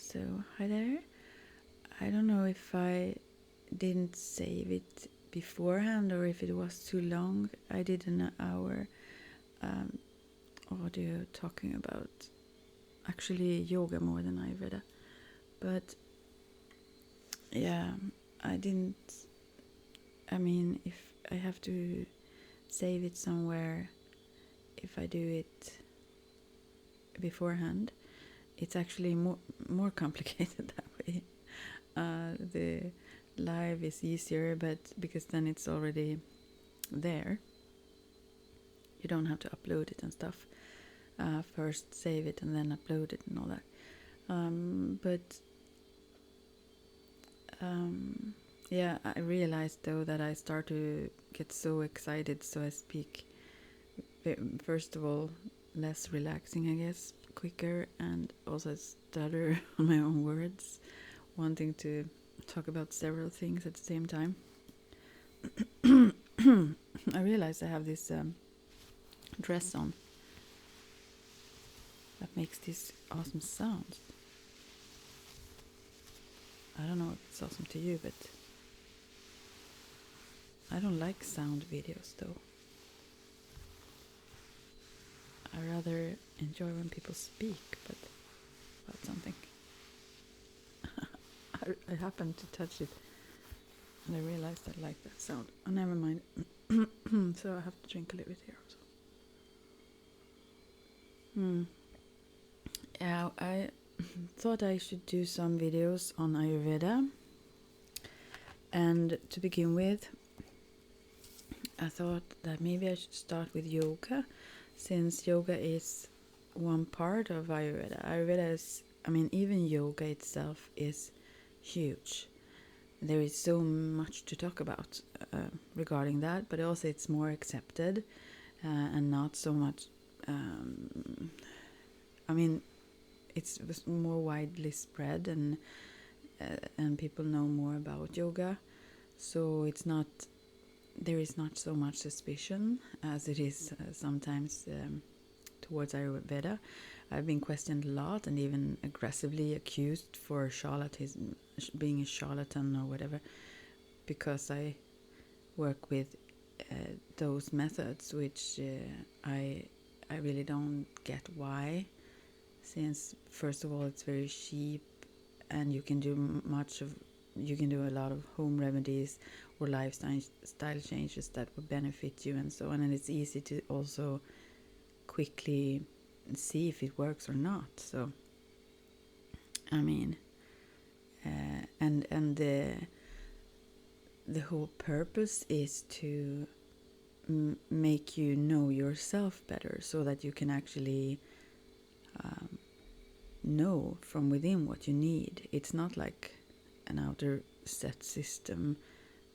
So, hi there. I don't know if I didn't save it beforehand or if it was too long. I did an hour audio talking about actually yoga more than ayurveda. But yeah, I didn't. I mean, if I have to save it somewhere, if I do it beforehand, it's actually more complicated that way. The live is easier, but because then it's already there, you don't have to upload it and stuff. First save it and then upload it and all that. Yeah, I realized though that I start to get so excited, so I speak first of all less relaxing, I guess, quicker, and also stutter on my own words, wanting to talk about several things at the same time. I realized I have this dress on that makes these awesome sounds. I don't know if it's awesome to you, but I don't like sound videos though. I rather enjoy when people speak, but about something. I happened to touch it and I realized I like that sound. Oh, never mind. So I have to drink a little bit here also. Yeah, I thought I should do some videos on Ayurveda. And to begin with, I thought that maybe I should start with yoga, since yoga is one part of Ayurveda. Ayurveda is, even yoga itself is huge. There is so much to talk about regarding that, but also it's more accepted and not so much. It's more widely spread, and people know more about yoga. So there is not so much suspicion as it is sometimes towards Ayurveda. I've been questioned a lot and even aggressively accused for charlatanism, being a charlatan or whatever, because I work with those methods, which I really don't get why. Since first of all, it's very cheap, and you can do a lot of home remedies or lifestyle changes that would benefit you and so on, and it's easy to also quickly see if it works or not. So and the whole purpose is to make you know yourself better, so that you can actually know from within what you need. It's not like an outer set system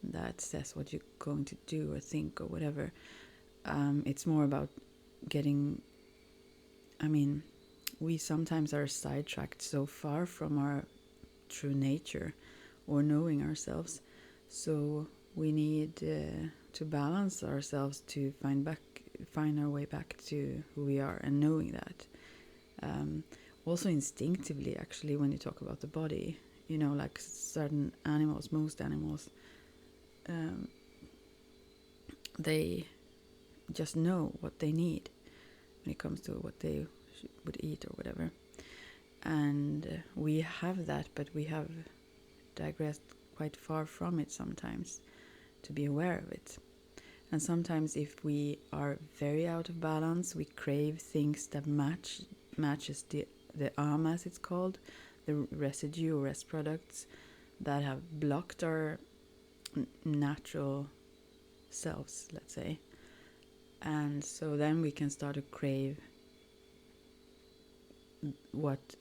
that says what you're going to do or think or whatever. It's more about getting. We sometimes are sidetracked so far from our true nature or knowing ourselves. So we need to balance ourselves to find our way back to who we are, and knowing that. Also instinctively, actually, when you talk about the body, like certain animals, most animals, they just know what they need when it comes to what they would eat or whatever. And we have that, but we have digressed quite far from it sometimes to be aware of it. And sometimes if we are very out of balance, we crave things that matches the ARM, as it's called, the residue or rest products that have blocked our natural selves, let's say. And so then we can start to crave what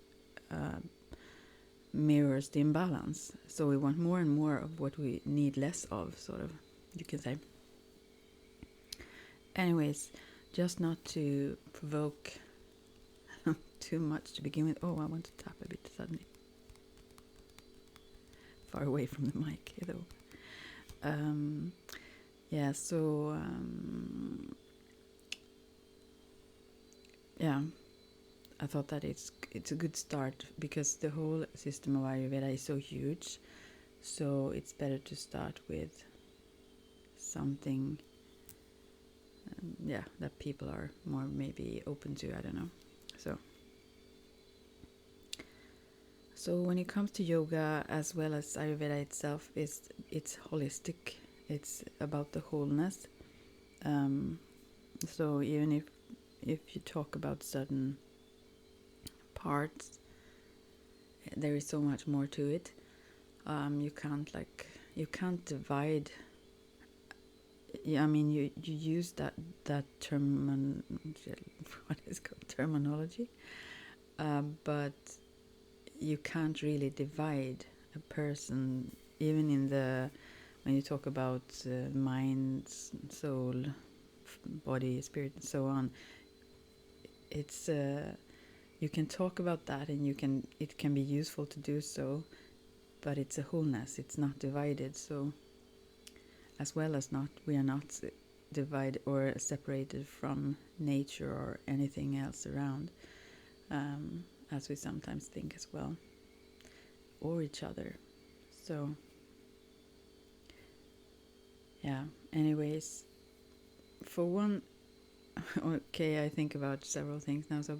mirrors the imbalance. So we want more and more of what we need less of, sort of, you can say. Anyways, just not to provoke too much to begin with. Oh, I want to tap a bit suddenly. Far away from the mic, though. I thought that it's a good start, because the whole system of Ayurveda is so huge. So it's better to start with something, that people are more maybe open to. I don't know. So when it comes to yoga as well as Ayurveda itself, it's holistic. It's about the wholeness. So even if you talk about certain parts, there is so much more to it. You can't divide. Yeah, I mean, you use that term, what is it called, terminology, but you can't really divide a person, even when you talk about mind, soul, body, spirit, and so on. It's you can talk about that, and it can be useful to do so, but it's a wholeness. It's not divided. So as well as we are not divided or separated from nature or anything else around, as we sometimes think as well, or each other. So yeah, anyways, for one, okay, I think about several things now, so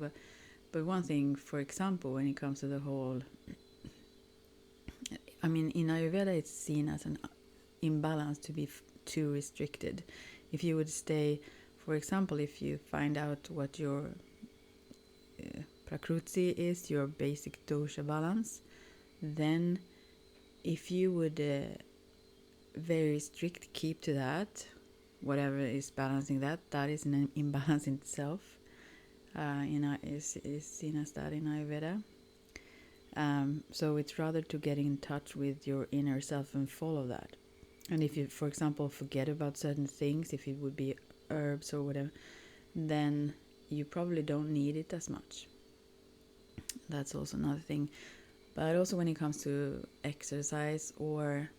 but one thing, for example, when it comes to the whole, I mean, in Ayurveda it's seen as an imbalance to be too restricted. If you would stay, for example, if you find out what your prakruti is, your basic dosha balance, then if you would very strict keep to that, whatever is balancing that is an imbalance in itself. Is seen as that in Ayurveda. So it's rather to get in touch with your inner self and follow that. And if you, for example, forget about certain things, if it would be herbs or whatever, then you probably don't need it as much. That's also another thing. But also when it comes to exercise or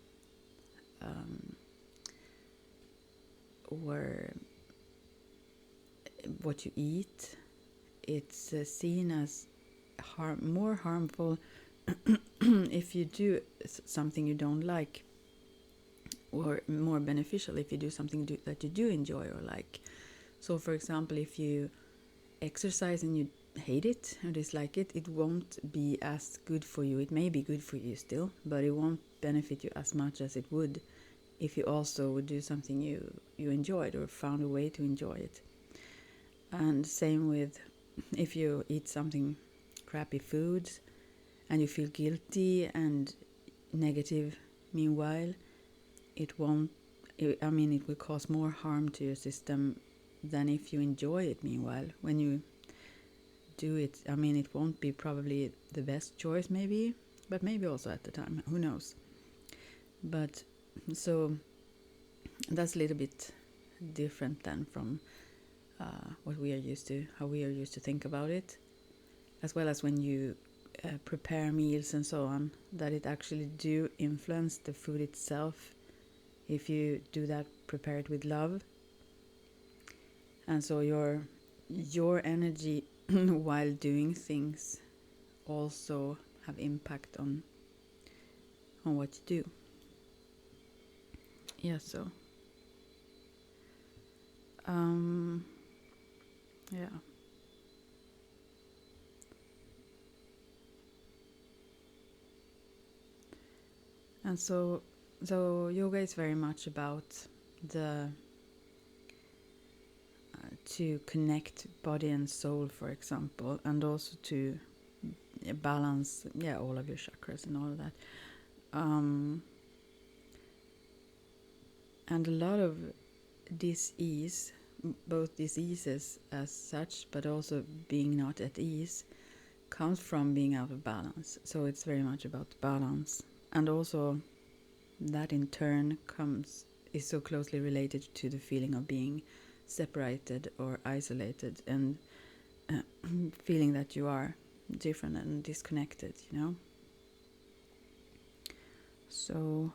what you eat, it's seen as more harmful if you do something you don't like, or more beneficial if you do something that you do enjoy or like. So for example, if you exercise and you hate it or dislike it, it won't be as good for you. It may be good for you still, but it won't benefit you as much as it would if you also would do something you enjoyed or found a way to enjoy it. And same with if you eat something crappy foods and you feel guilty and negative meanwhile, it will cause more harm to your system than if you enjoy it meanwhile. When you do it, it won't be probably the best choice maybe, but maybe also at the time, who knows. But so that's a little bit different than from what we are used to, how we are used to think about it, as well as when you prepare meals and so on, that it actually do influence the food itself if you do that, prepare it with love. And so your energy while doing things also have impact on what you do. Yeah, so yeah. And so yoga is very much about the to connect body and soul, for example, and also to balance all of your chakras and all of that. And a lot of dis-ease, both diseases as such, but also being not at ease, comes from being out of balance. So it's very much about balance. And also that in turn is so closely related to the feeling of being separated or isolated, and feeling that you are different and disconnected, So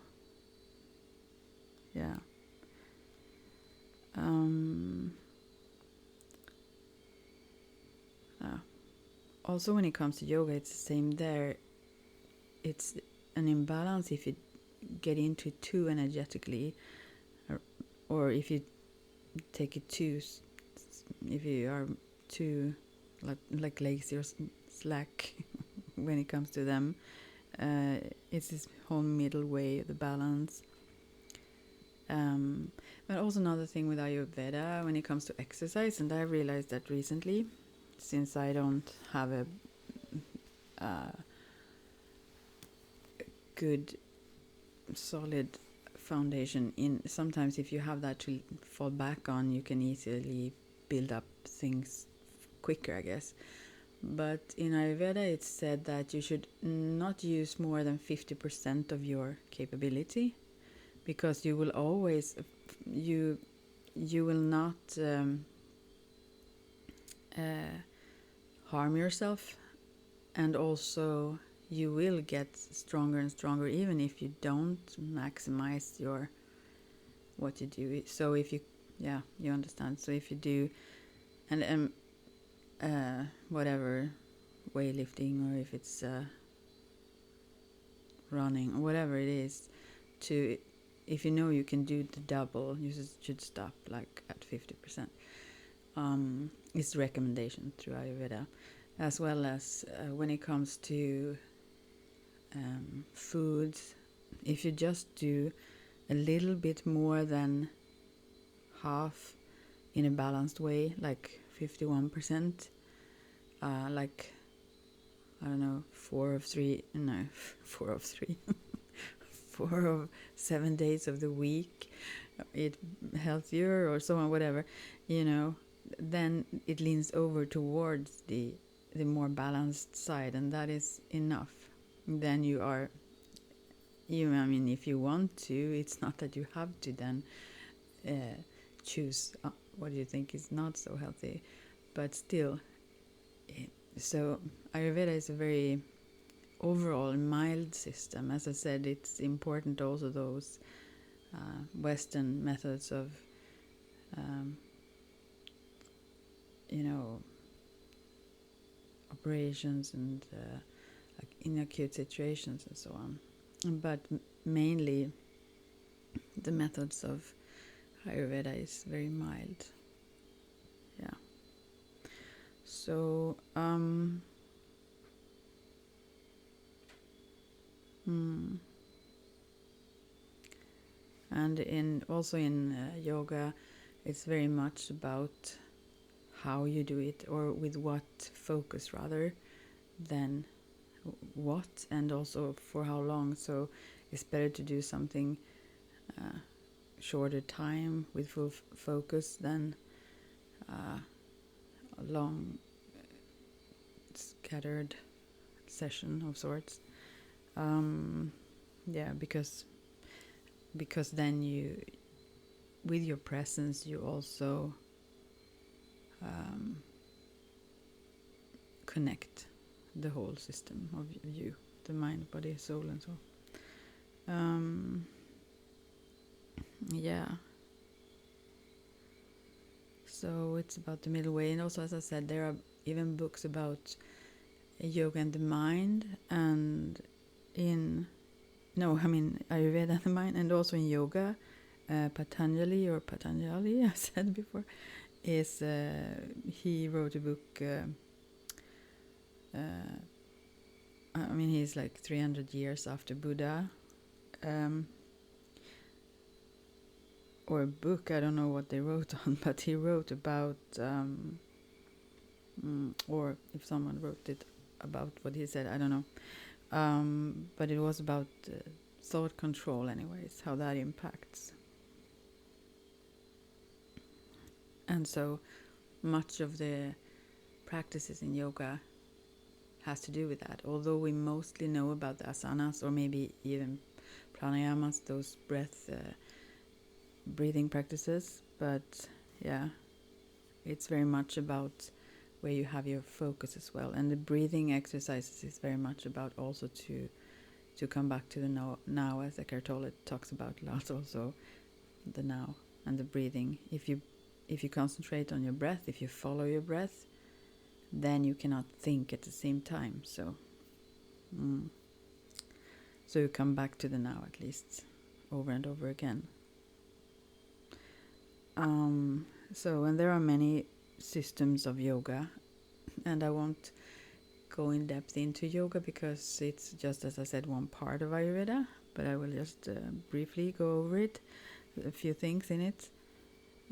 yeah. also when it comes to yoga, it's the same there. It's an imbalance if you get into it too energetically, or if you take it too, if you are too like lazy or slack when it comes to them. It's this whole middle way, the balance. But also another thing with Ayurveda when it comes to exercise, and I realized that recently, since I don't have a good solid foundation in, sometimes if you have that to fall back on, you can easily build up things quicker, I guess. But in Ayurveda it's said that you should not use more than 50% of your capability, because you will always you will not harm yourself, and also you will get stronger and stronger even if you don't maximize your what you do. So if you you understand. So if you do and whatever, weightlifting, or if it's running or whatever it is, to if you know you can do the double, you should stop like at 50%. It's recommendation through Ayurveda, as well as when it comes to foods. If you just do a little bit more than half in a balanced way, like 51%, like I don't know, 4 of 7 days of the week, eat healthier or so on, whatever, then it leans over towards the more balanced side, and that is enough. Then if you want to, it's not that you have to then choose what you think is not so healthy, but still. So Ayurveda is a very overall mild system. As I said, it's important also those Western methods of operations and in acute situations and so on, but mainly the methods of Ayurveda is very mild. Yeah. So and in yoga, it's very much about how you do it, or with what focus rather than what, and also for how long. So it's better to do something shorter time with full focus than a long scattered session of sorts. Because then you, with your presence, you also connect the whole system of you, the mind, body, soul, and so. So it's about the middle way, and also, as I said, there are even books about yoga and the mind, and Ayurveda and the mind, and also in yoga, Patanjali, I said before, is he wrote a book. He's like 300 years after Buddha, or a book. I don't know what they wrote on, but he wrote about, or if someone wrote it about what he said, I don't know. But it was about thought control, anyways, how that impacts. And so much of the practices in yoga has to do with that. Although we mostly know about the asanas, or maybe even pranayamas, those breathing practices, but it's very much about where you have your focus as well. And the breathing exercises is very much about also to come back to the now, as Eckhart Tolle talks about a lot, also the now and the breathing. If you concentrate on your breath, if you follow your breath, then you cannot think at the same time. So you come back to the now, at least, over and over again. And there are many systems of yoga, and I won't go in depth into yoga because it's just, as I said, one part of Ayurveda, but I will just briefly go over it, a few things in it.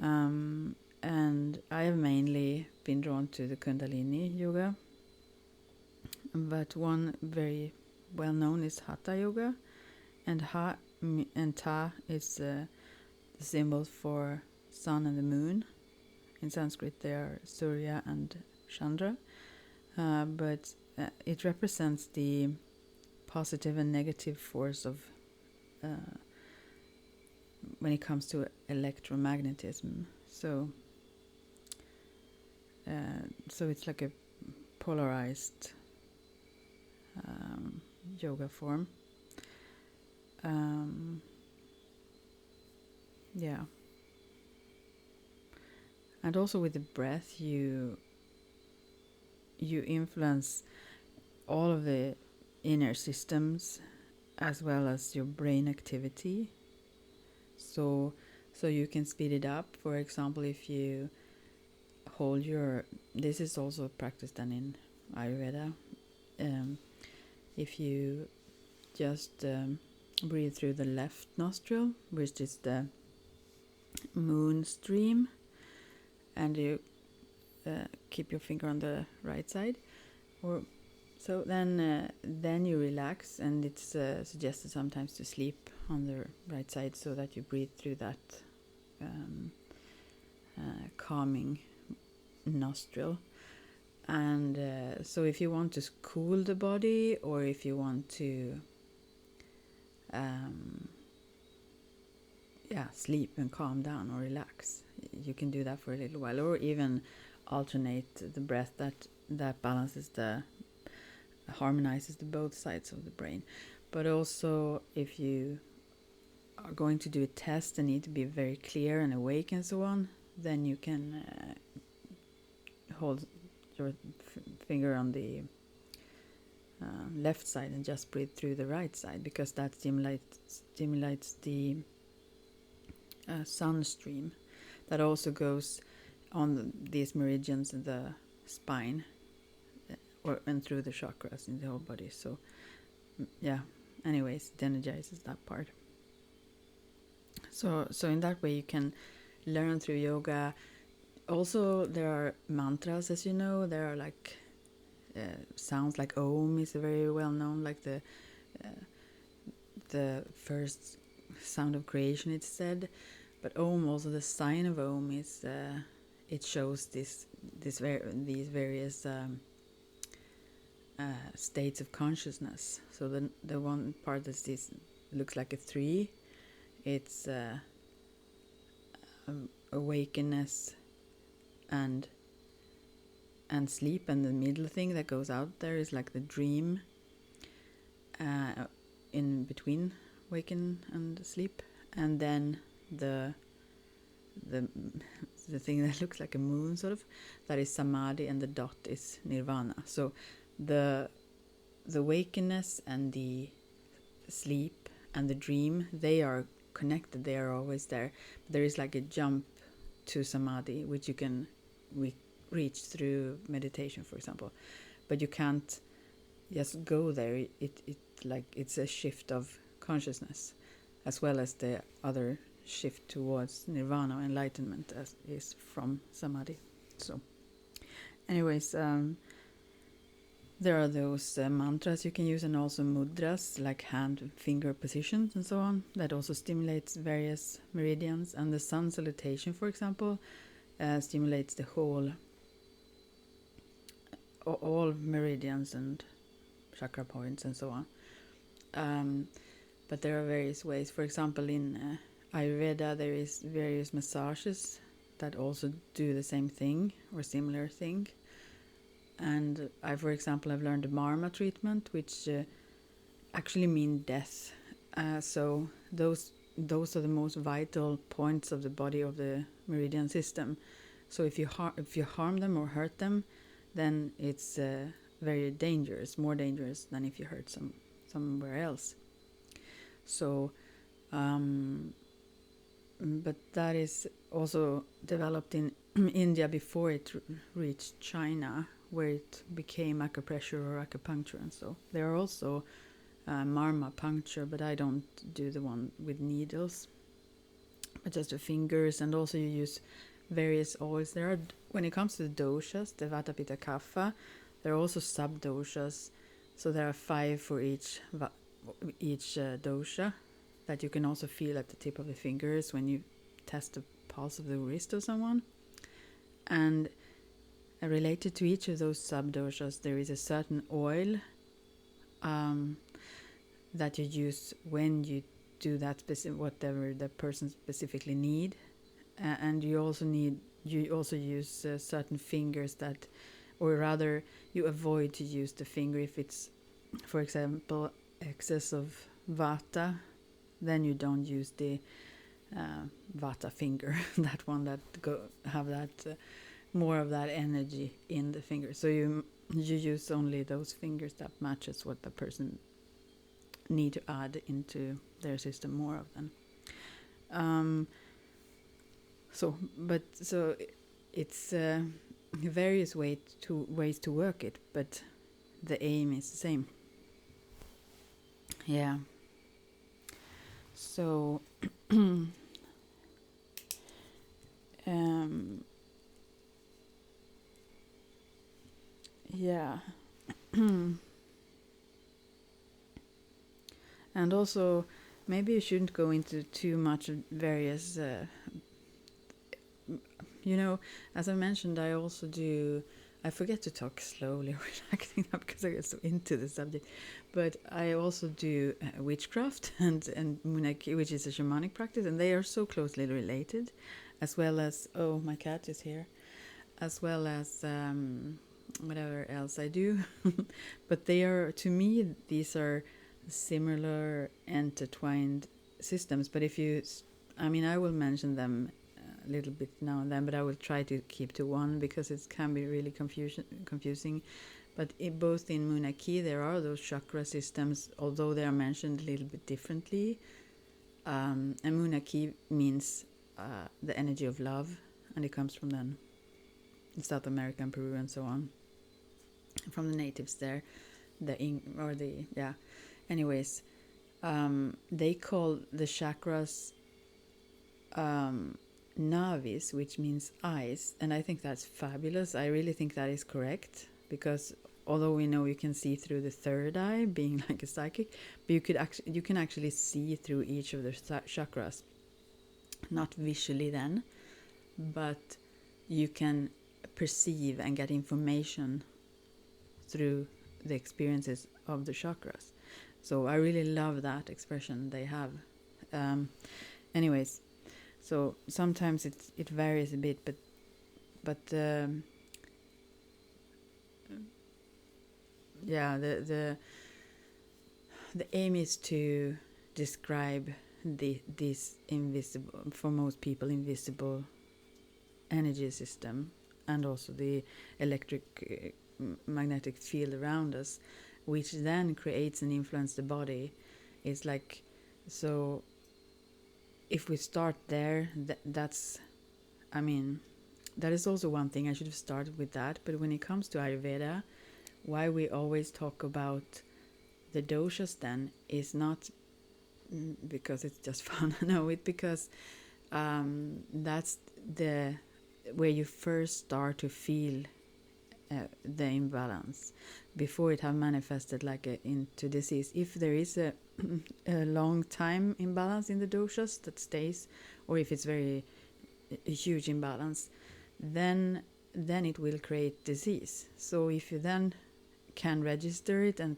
And I have mainly been drawn to the Kundalini Yoga, but one very well known is Hatha Yoga, and Ta is the symbol for sun and the moon. In Sanskrit they are Surya and Chandra, but it represents the positive and negative force of when it comes to electromagnetism. So it's like a polarized yoga form. Yeah. And also with the breath, you influence all of the inner systems as well as your brain activity. So you can speed it up. For example, if you hold this is also a practice done in Ayurveda. If you just breathe through the left nostril, which is the moon stream, and you keep your finger on the right side, then you relax, and it's suggested sometimes to sleep on the right side so that you breathe through that calming nostril. And so if you want to cool the body, or if you want to sleep and calm down or relax, you can do that for a little while, or even alternate the breath that balances harmonizes the both sides of the brain. But also, if you are going to do a test and need to be very clear and awake and so on, then you can hold your finger on the left side and just breathe through the right side, because that stimulates the sun stream that also goes on these meridians in the spine and through the chakras in the whole body. So anyways, it energizes that part. So in that way you can learn through yoga. Also, there are mantras, as you know. There are like sounds like Om is very well known, like the first sound of creation, it's said. But Om, also the sign of Om, is it shows these various states of consciousness. So the one part that looks like a 3, it's awakeness and sleep, and the middle thing that goes out there is like the dream in between waken and sleep, and then the thing that looks like a moon, sort of, that is samadhi, and the dot is nirvana. So the wakenness and the sleep and the dream, they are connected, they are always there. There is like a jump to samadhi, which you can reach through meditation, for example, but you can't just go there. It's a shift of consciousness, as well as the other shift towards nirvana, enlightenment, as is from samadhi. So anyways, there are those mantras you can use, and also mudras, like hand and finger positions and so on, that also stimulates various meridians. And the sun salutation, for example, stimulates the all meridians and chakra points and so on. But there are various ways. For example, in Ayurveda, there is various massages that also do the same thing or similar thing. And I've learned the Marma treatment, which actually mean death. So those are the most vital points of the body, of the meridian system. So if you harm them or hurt them, then it's very dangerous, more dangerous than if you hurt somewhere else. So, but that is also developed in India before it reached China, where it became acupressure or acupuncture. And so there are also marma puncture, but I don't do the one with needles, but just the fingers. And also you use various oils. There are, when it comes to the doshas, the vata, pitta, kapha, there are also sub doshas. So there are 5 for each dosha that you can also feel at the tip of the fingers when you test the pulse of the wrist of someone. And related to each of those sub doshas, there is a certain oil that you use when you do that whatever the person specifically need. And you also use certain fingers that, or rather you avoid to use the finger if it's, for example, excess of vata, then you don't use the vata finger, that one that have that more of that energy in the finger. So you use only those fingers that matches what the person need to add into their system, more of them. So it's various ways to work it, but the aim is the same. Yeah. So yeah. And also, maybe you shouldn't go into too much of various as I mentioned, I also do, I forget to talk slowly or relaxing up because I get so into the subject, but I also do witchcraft and munaki, which is a shamanic practice, and they are so closely related, as well as, oh, my cat is here, as well as whatever else I do. But they are, to me, these are similar intertwined systems. But if you, I will mention them a little bit now and then, but I will try to keep to one because it can be really confusing. But both in Munaki there are those chakra systems, although they are mentioned a little bit differently. And Munaki means the energy of love, and it comes from then South America and Peru and so on, from the natives there. Anyways, they call the chakras navis, which means eyes, and I think that's fabulous. I really think that is correct, because although we know you can see through the third eye, being like a psychic, but you can actually see through each of the chakras, not visually then, but you can perceive and get information through the experiences of the chakras. So I really love that expression they have. Anyways, so sometimes it varies a bit, but the aim is to describe this invisible, for most people, invisible energy system, and also the electric magnetic field around us, which then creates and influences the body. It's like, so if we start there, that is also one thing. I should have started with that. But when it comes to Ayurveda, why we always talk about the doshas then is not because it's just fun. No, it's because that's where you first start to feel the imbalance before it have manifested into disease. If there is a long time imbalance in the doshas that stays, or if it's a huge imbalance, then it will create disease. So if you then can register it and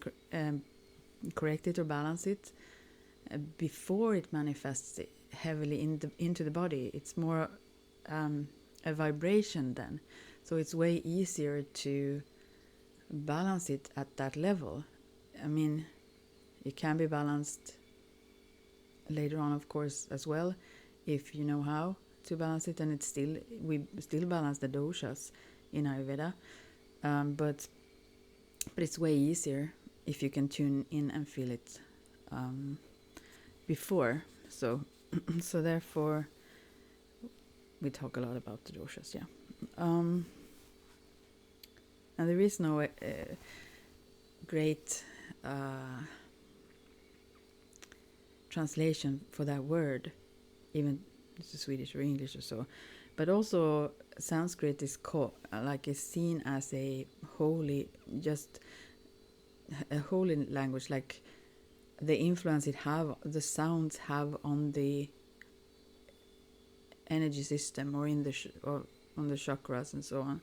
correct it or balance it before it manifests heavily into the body, it's more a vibration then. So it's way easier to balance it at that level. It can be balanced later on, of course, as well, if you know how to balance it. And we still balance the doshas in Ayurveda. But it's way easier if you can tune in and feel it before. So so therefore we talk a lot about the doshas, yeah. And there is no great translation for that word, even it's Swedish or English or so. But also Sanskrit is is seen as a holy, just a holy language, like the influence the sounds have on the energy system, or in the or on the chakras and so on.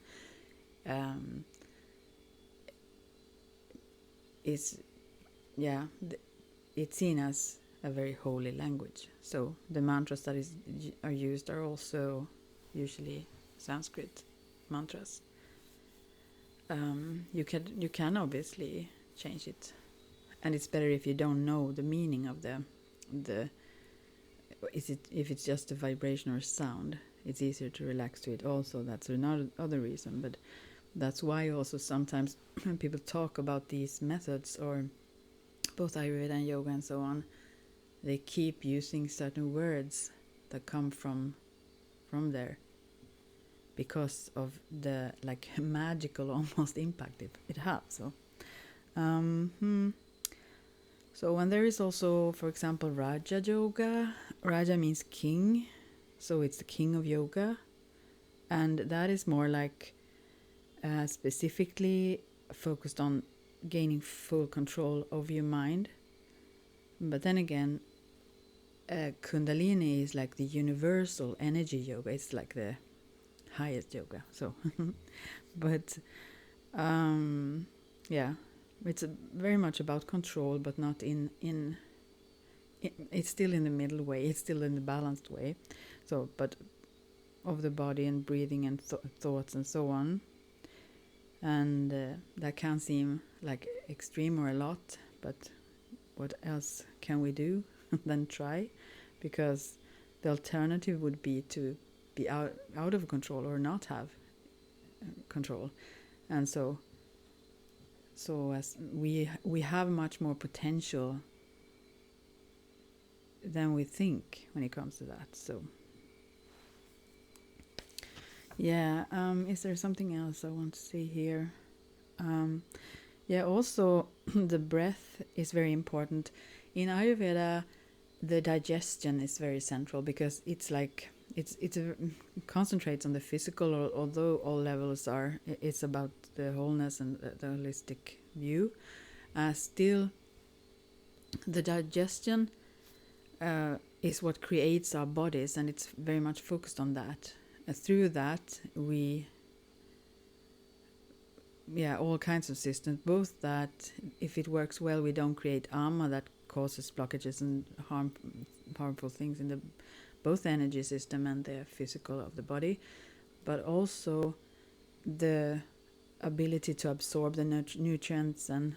It's seen as a very holy language. So the mantras that are used are also usually Sanskrit mantras. You can obviously change it, and it's better if you don't know the meaning of the if it's just a vibration or sound. It's easier to relax to it. Also, that's another reason, but that's why also sometimes when people talk about these methods, or both Ayurveda and yoga and so on, they keep using certain words that come from there, because of the magical almost impact it has. So so when there is also, for example, Raja Yoga. Raja means king, so it's the king of yoga, and that is more like specifically focused on gaining full control over your mind. But then again, Kundalini is like the universal energy yoga. It's like the highest yoga. So, but it's very much about control, but not in it's still in the middle way. It's still in the balanced way. So, but of the body and breathing and thoughts and so on. And that can seem like extreme or a lot, but what else can we do than try? Because the alternative would be to be out of control or not have control. And so as we have much more potential than we think when it comes to that. So is there something else I want to say here? Also the breath is very important. In Ayurveda, the digestion is very central, because it's like it concentrates on the physical, although all levels it's about the wholeness and the holistic view. Still, the digestion is what creates our bodies, and it's very much focused on that. Through that, all kinds of systems, both that if it works well, we don't create ama that causes blockages and harmful things in both the energy system and the physical of the body, but also the ability to absorb the nutrients and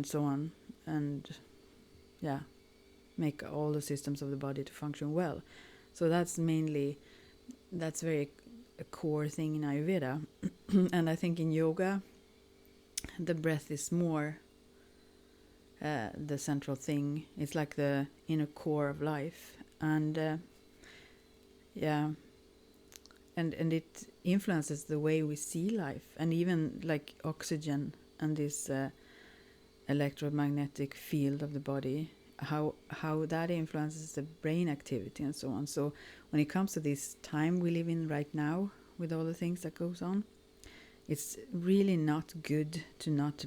so on, and make all the systems of the body to function well. So that's very a core thing in Ayurveda. And I think in yoga, the breath is more the central thing. It's like the inner core of life, and and it influences the way we see life, and even like oxygen and this electromagnetic field of the body, how that influences the brain activity and so on. So when it comes to this time we live in right now, with all the things that goes on, it's really not good to not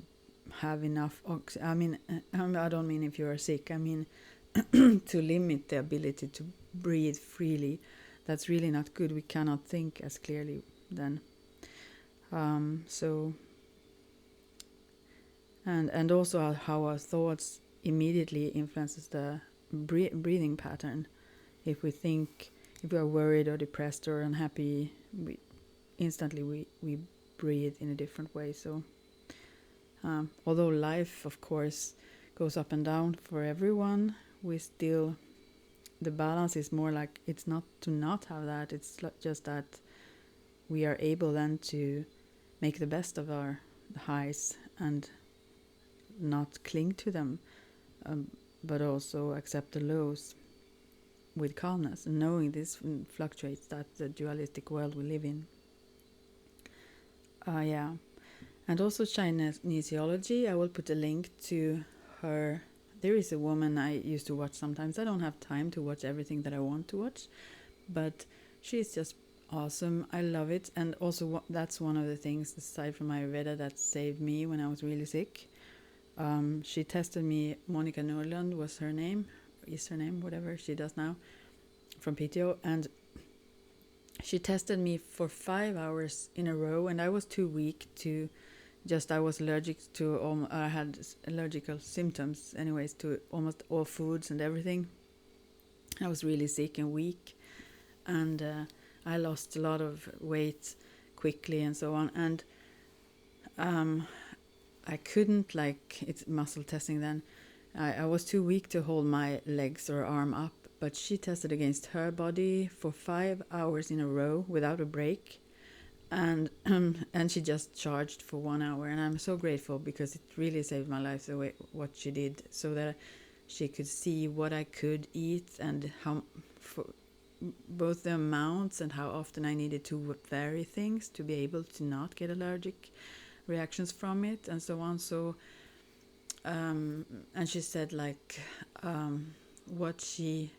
have enough oxygen. I don't mean if you are sick. I mean to limit the ability to breathe freely. That's really not good. We cannot think as clearly then. And also how our thoughts immediately influences the breathing pattern. If we are worried or depressed or unhappy, we breathe in a different way. So although life of course goes up and down for everyone, the balance is more like, it's not to not have that, it's just that we are able then to make the best of our highs and not cling to them, but also accept the lows with calmness, and knowing this fluctuates, that the dualistic world we live in. Yeah. And also Chinesiology, I will put a link to her. There is a woman I used to watch sometimes. I don't have time to watch everything that I want to watch, but she's just awesome. I love it. And also that's one of the things, aside from Ayurveda, that saved me when I was really sick. She tested me. Monica Norland was her name, is her name, whatever she does now, from PTO. And she tested me for 5 hours in a row, and I was too weak to I was allergic to, I had allergical symptoms anyways to almost all foods and everything. I was really sick and weak, and I lost a lot of weight quickly and so on. And I couldn't, it's muscle testing then. I was too weak to hold my legs or arm up, but she tested against her body for 5 hours in a row without a break. And she just charged for 1 hour, and I'm so grateful, because it really saved my life the way what she did, so that she could see what I could eat and how, for both the amounts and how often I needed to vary things to be able to not get allergic reactions from it and so on. So and she said what she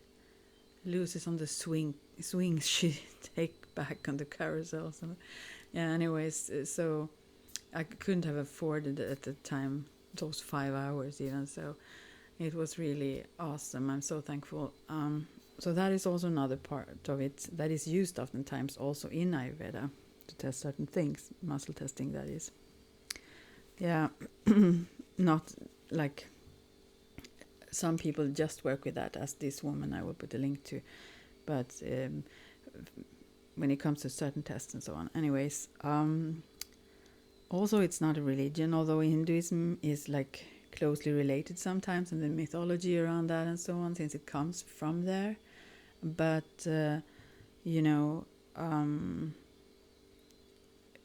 loses on the swings she take back on the carousel. So yeah, anyways, so I couldn't have afforded at the time those 5 hours even, so it was really awesome. I'm so thankful. So that is also another part of it that is used oftentimes also in Ayurveda to test certain things, muscle testing, that is. Yeah. Not like some people just work with that, as this woman I will put a link to, but when it comes to certain tests and so on. Anyways, also it's not a religion, although Hinduism is closely related sometimes, and the mythology around that and so on, since it comes from there. But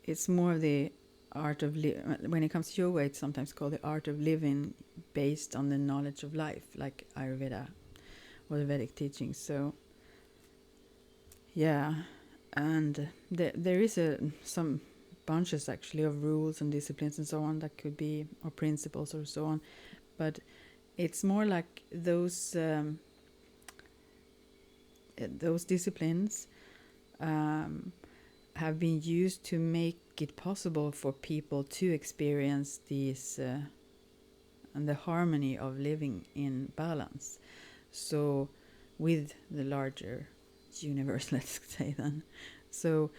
it's more of the art of when it comes to yoga, it's sometimes called the art of living, based on the knowledge of life, like Ayurveda or the Vedic teachings. So yeah, and there is some bunches actually of rules and disciplines and so on that could be, or principles or so on, but it's more like those disciplines have been used to make it possible for people to experience these and the harmony of living in balance. So with the larger universe, let's say then. So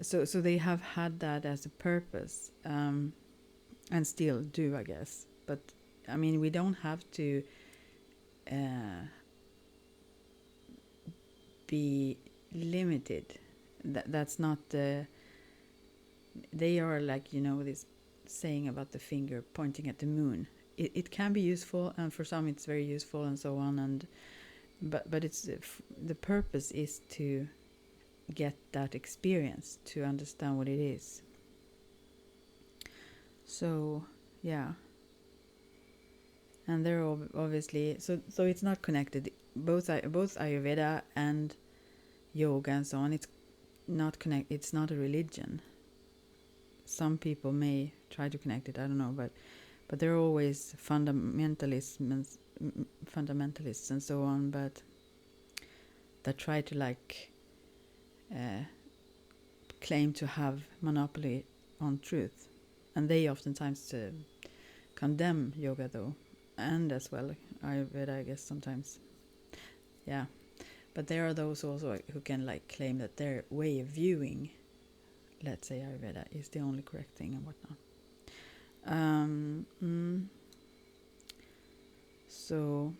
so they have had that as a purpose, and still do, I guess. But I mean, we don't have to be limited. That's not the. They are this saying about the finger pointing at the moon. It can be useful, and for some it's very useful and so on. And but it's the purpose is to get that experience, to understand what it is. So yeah, and they're obviously so it's not connected. Both Ayurveda and yoga and so on. It's not It's not a religion. Some people may try to connect it. I don't know, but there are always fundamentalists and so on, but that try to claim to have monopoly on truth, and they oftentimes condemn yoga though, and as well Ayurveda, I guess, sometimes. Yeah, but there are those also who can claim that their way of viewing, let's say, Ayurveda is the only correct thing and whatnot. So,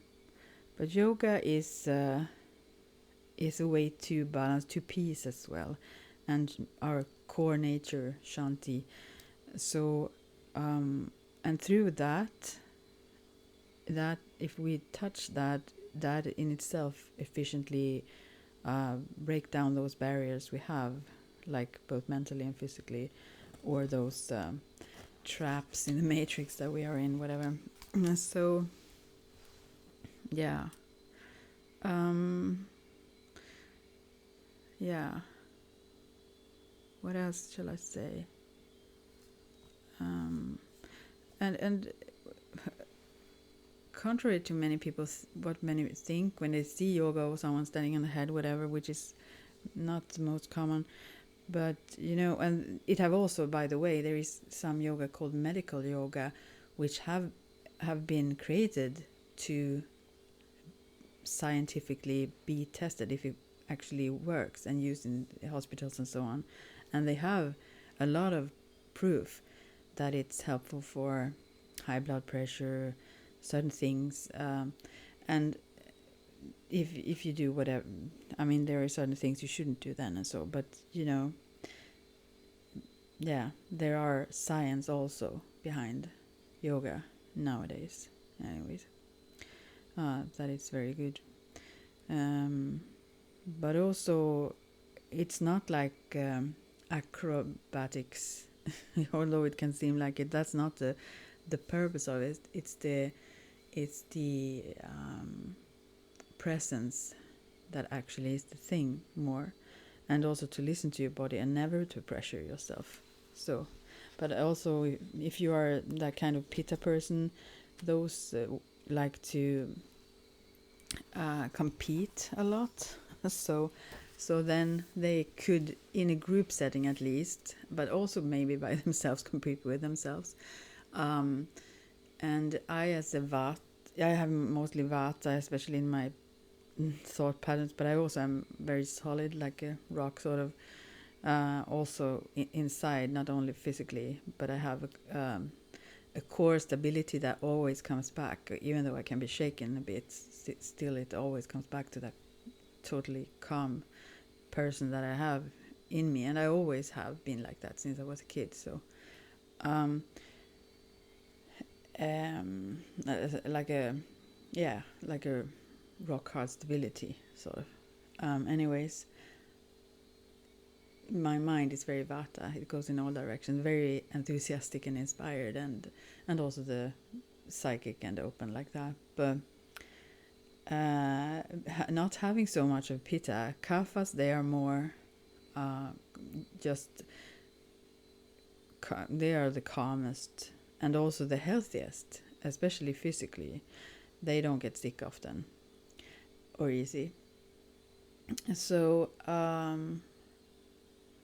but yoga is a way to balance, to peace as well, and our core nature, Shanti. So, and through that if we touch that in itself efficiently break down those barriers we have, like both mentally and physically, or those traps in the matrix that we are in, whatever. So yeah. Yeah. What else shall I say? And contrary to many people, what many think when they see yoga or someone standing on the head, whatever, which is not the most common, but and it have also, by the way, there is some yoga called medical yoga, which have been created to scientifically be tested if it actually works and used in hospitals and so on, and they have a lot of proof that it's helpful for high blood pressure, certain things, and if you do whatever, I mean, there are certain things you shouldn't do then and so, but yeah, there are science also behind yoga nowadays, anyways, that it's very good, but also it's not like acrobatics, although it can seem like it. That's not the purpose of it. It's the presence that actually is the thing more, and also to listen to your body and never to pressure yourself. So, but also if you are that kind of pitta person, those like to compete a lot. So then they could, in a group setting at least, but also maybe by themselves, compete with themselves. And I, as a Vata, I have mostly Vata, especially in my thought patterns, but I also am very solid, like a rock, sort of. Also inside, not only physically, but I have a core stability that always comes back, even though I can be shaken a bit. Still, it always comes back to that totally calm person that I have in me, and I always have been like that since I was a kid. So like a rock hard stability, sort of. Anyways, my mind is very Vata. It goes in all directions, very enthusiastic and inspired, and also the psychic and open like that. But not having so much of Pitta, Kaphas, they are more they are the calmest and also the healthiest, especially physically. They don't get sick often or easy. So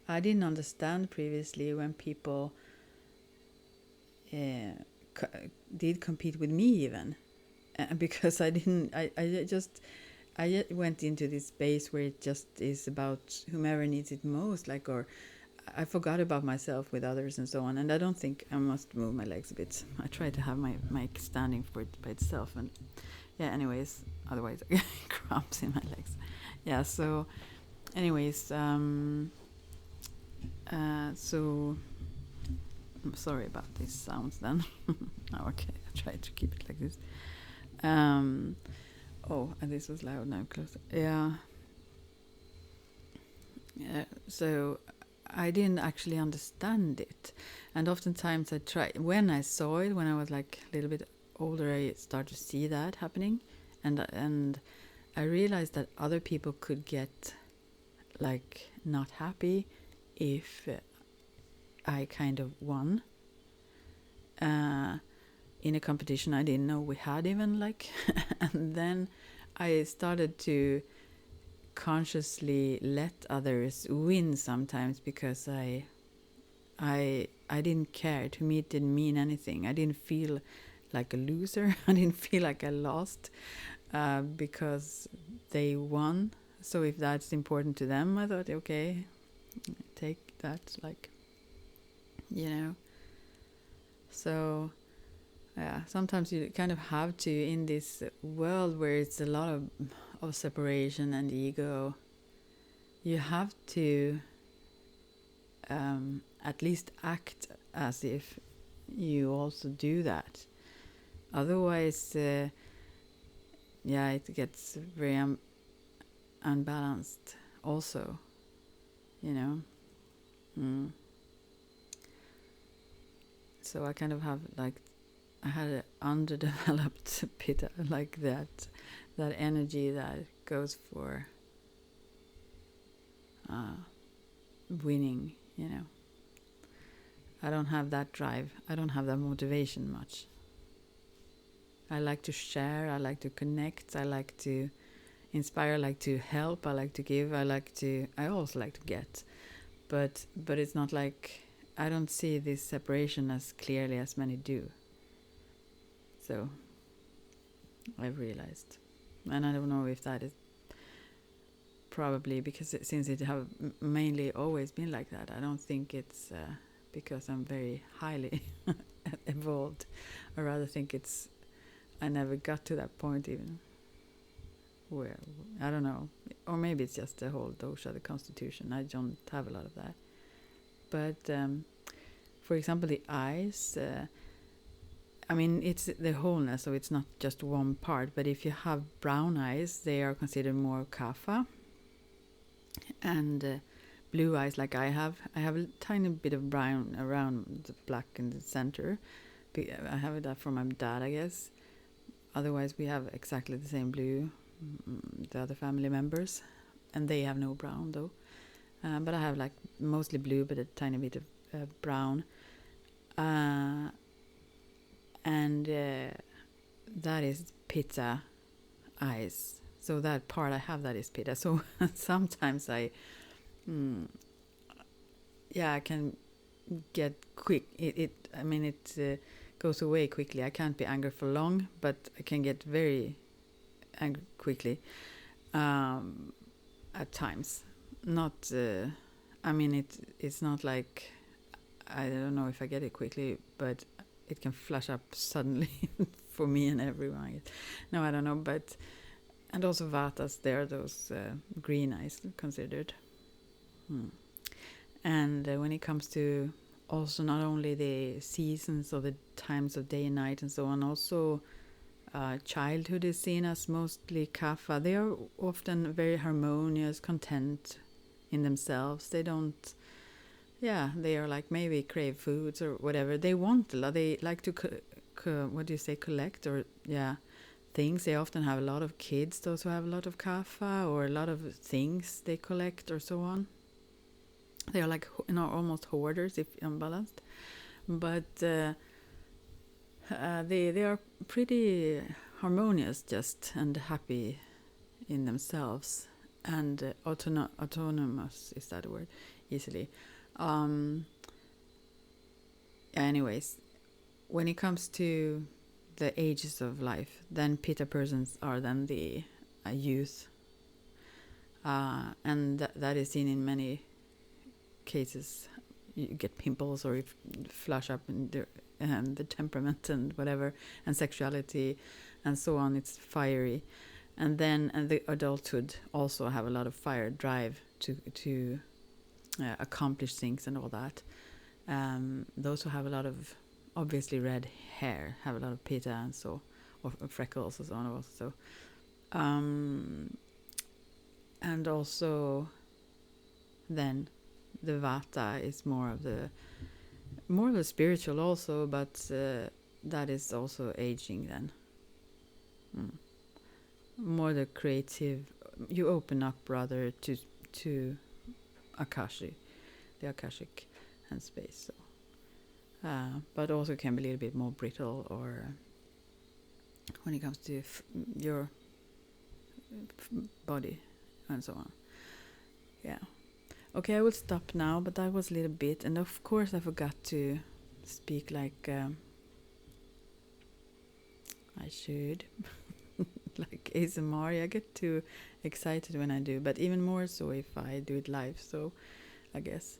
I didn't understand previously when people did compete with me even, because I went into this space where it just is about whomever needs it most, like, or I forgot about myself with others and so on. And I don't think I must move my legs a bit. I try to have my mic standing for it by itself, and yeah, anyways, otherwise I get cramps in my legs. Yeah, so anyways, so I'm sorry about these sounds then. Okay, I try to keep it like this. Oh, and this was loud now, close. Yeah. So I didn't actually understand it, and oftentimes I try, when I saw it when I was like a little bit older, I started to see that happening, and I realized that other people could get like not happy if I kind of won in a competition I didn't know we had even, like. And then I started to consciously let others win sometimes, because I didn't care. To me, it didn't mean anything. I didn't feel like a loser. I didn't feel like I lost because they won. So if that's important to them, I thought, okay, take that, like, So yeah, sometimes you kind of have to, in this world where it's a lot of separation and ego, you have to at least act as if you also do that. Otherwise, it gets very unbalanced also, Mm. So I kind of have like, I had an underdeveloped pitta, like that energy that goes for winning, you know. I don't have that drive. I don't have that motivation much. I like to share. I like to connect. I like to inspire. I like to help. I like to give. I also like to get. But it's not like, I don't see this separation as clearly as many do. So I've realized. And I don't know if that is probably because since it have mainly always been like that. I don't think it's because I'm very highly evolved. I rather think it's, I never got to that point even. Where, I don't know. Or maybe it's just the whole dosha, the constitution. I don't have a lot of that. But for example, the eyes, I mean, it's the wholeness, so it's not just one part. But if you have brown eyes, they are considered more kapha. And blue eyes, like I have a tiny bit of brown around the black in the center. I have that from my dad, I guess. Otherwise, we have exactly the same blue, the other family members, and they have no brown though. But I have like mostly blue, but a tiny bit of brown. And that is pitta eyes. So that part I have, that is pitta. So sometimes I can get quick. It goes away quickly. I can't be angry for long, but I can get very angry quickly at times. Not, it's not like, I don't know if I get it quickly, but it can flash up suddenly for me and everyone. No, I don't know, but, and also vatas, there are those green eyes considered. And when it comes to also not only the seasons or the times of day and night and so on, also childhood is seen as mostly kapha. They are often very harmonious, content in themselves. They don't, they are like maybe crave foods or whatever. They want a lot. They like to, collect or, things. They often have a lot of kids, those who have a lot of kapha, or a lot of things they collect or so on. They are like, almost hoarders if unbalanced. But they are pretty harmonious just and happy in themselves. And autonomous, is that a word? Easily. Anyways, when it comes to the ages of life, then pitta persons are then the youth. And that is seen in many cases. You get pimples, or if flush up in the temperament and whatever, and sexuality and so on. It's fiery. And the adulthood also have a lot of fire, drive to accomplish things and all that. Those who have a lot of obviously red hair have a lot of pitta and so, or freckles and so on also. And also then the vata is more of the spiritual also, but that is also aging then. More the creative, you open up rather to Akashi, the Akashic and space. So, but also can be a little bit more brittle, or when it comes to your body and so on. Yeah. Okay, I will stop now, but that was a little bit, and of course I forgot to speak like I should. Like ASMR, I get too excited when I do, but even more so if I do it live, so I guess,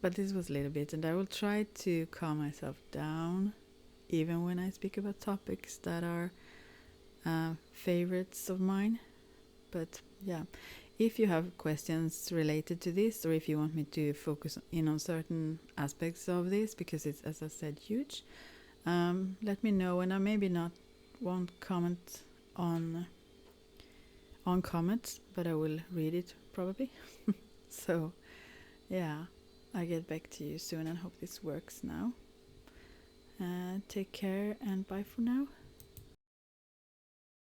but this was a little bit, and I will try to calm myself down even when I speak about topics that are favorites of mine. But if you have questions related to this, or if you want me to focus in on certain aspects of this, because it's, as I said, huge, let me know, and I maybe won't comment on comments, but I will read it probably. So, yeah, I'll get back to you soon and hope this works now. Take care and bye for now.